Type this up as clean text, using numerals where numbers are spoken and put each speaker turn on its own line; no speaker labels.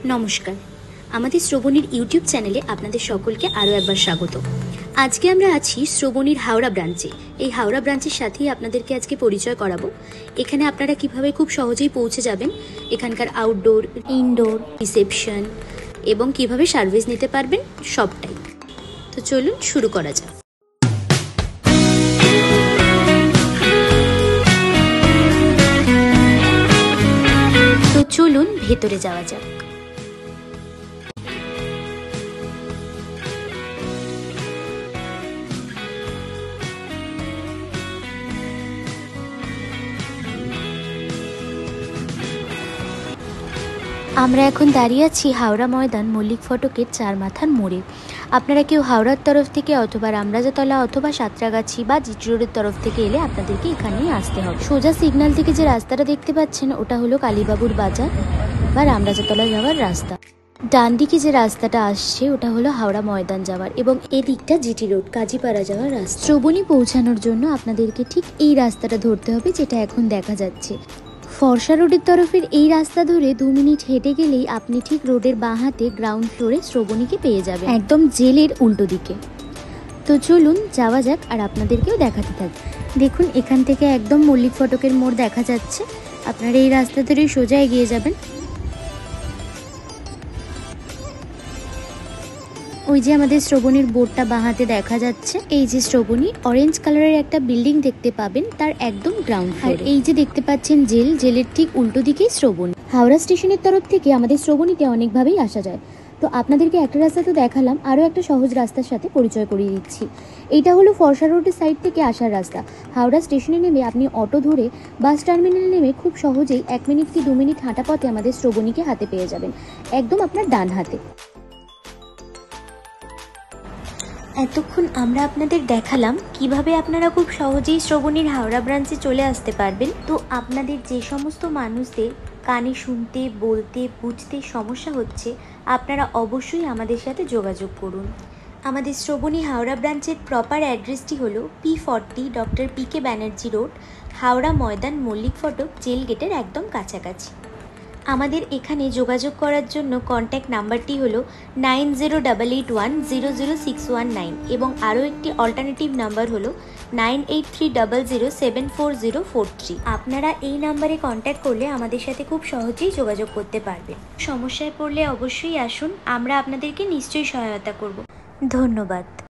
নমস্কার, আমাদের শ্রবণীর ইউটিউব চ্যানেলে আপনাদের সকলকে আরও একবার স্বাগত। আজকে আমরা আছি শ্রবণীর হাওড়া ব্রাঞ্চে। এই হাওড়া ব্রাঞ্চের সাথেই আপনাদেরকে আজকে পরিচয় করাবো। এখানে আপনারা কিভাবে খুব সহজেই পৌঁছে যাবেন, এখানকার আউটডোর, ইনডোর, রিসেপশন এবং কিভাবে সার্ভিস নিতে পারবেন সবটাই। তো চলুন শুরু করা যাক। তো চলুন ভেতরে যাওয়া যাক। আমরা এখন দাঁড়িয়ে আছি হাওড়া ময়দান মল্লিক ফটকের চার মাথার মোড়ে। আপনারা কেউ হাওড়ার তরফ থেকে অথবা রামরাজাতলা অথবা সাঁতরাগাছি বা জিটি রোডের তরফ থেকে এলে আপনাদেরকে এখানেই আসতে হবে। সোজা সিগন্যাল থেকে যে রাস্তাটা দেখতে পাচ্ছেন ওটা হলো কালীবাবুর বাজার বা রামরাজাতলা যাওয়ার রাস্তা। ডান দিকে যে রাস্তাটা আসছে ওটা হলো হাওড়া ময়দান যাওয়ার এবং এদিকটা জিটি রোড কাজীপাড়া যাওয়ার রাস্তা। শ্রবণী পৌঁছানোর জন্য আপনাদেরকে ঠিক এই রাস্তাটা ধরতে হবে যেটা এখন দেখা যাচ্ছে। ফরসা রোডের তরফের এই রাস্তা ধরে 2 মিনিট হেঁটে গেলেই আপনি ঠিক রোডের বাঁ হাতে গ্রাউন্ড ফ্লোরে শ্রবণীকে পেয়ে যাবেন, একদম জেলের উল্টো দিকে। তো চলুন যাওয়া যাক আর আপনাদেরকেও দেখাতে থাকি। দেখুন এখান থেকে একদম মল্লিক ফটকের মোড় দেখা যাচ্ছে। আপনারা এই রাস্তা ধরেই সোজা এগিয়ে যাবেন। ওই যে আমাদের শ্রবণীর বোর্ডটা বাঁ হাতে দেখা যাচ্ছে। এই যে শ্রবণী, অরেঞ্জ কালারের একটা বিল্ডিং দেখতে পাবেন, তার একদম গ্রাউন্ড ফ্লোর। এই যে দেখতে পাচ্ছেন জেলের ঠিক উল্টো দিকেই শ্রবণী। হাওড়া স্টেশনের তরফ থেকে আমাদের শ্রবণীতে অনেকভাবেই আসা যায়। তো আপনাদেরকে একটা রাস্তা তো দেখালাম, আরও একটা সহজ রাস্তার সাথে পরিচয় করিয়ে দিচ্ছি। এইটা হলো ফরসা রোডের সাইড থেকে আসার রাস্তা। হাওড়া স্টেশনে নেমে আপনি অটো ধরে বাস টার্মিনালে নেমে খুব সহজেই 1 মিনিট কি 2 মিনিট হাঁটা পথে আমাদের শ্রবণীকে হাতে পেয়ে যাবেন, একদম আপনার ডান হাতে। এতক্ষণ আমরা আপনাদের দেখালাম কিভাবে আপনারা খুব সহজেই শ্রবণীর হাওড়া ব্রাঞ্চে চলে আসতে পারবেন। তো আপনাদের যে সমস্ত মানুষদের কানে শুনতে, বলতে, বুঝতে সমস্যা হচ্ছে, আপনারা অবশ্যই আমাদের সাথে যোগাযোগ করুন। আমাদের শ্রবণী হাওড়া ব্রাঞ্চের প্রপার অ্যাড্রেসটি হলো P40 doctor PK Banerjee road, Howrah Maidan Mullick Phatak, jail গেটের একদম কাছাকাছি। আমাদের এখানে যোগাযোগ করার জন্য কন্ট্যাক্ট নাম্বারটি হলো 9088100619 এবং আরও একটি অল্টারনেটিভ নাম্বার হলো 9830074043। আপনারা এই নাম্বারে কন্ট্যাক্ট করলে আমাদের সাথে খুব সহজেই যোগাযোগ করতে পারবেন। সমস্যায় পড়লে অবশ্যই আসুন, আমরা আপনাদেরকে নিশ্চয়ই সহায়তা করব। ধন্যবাদ।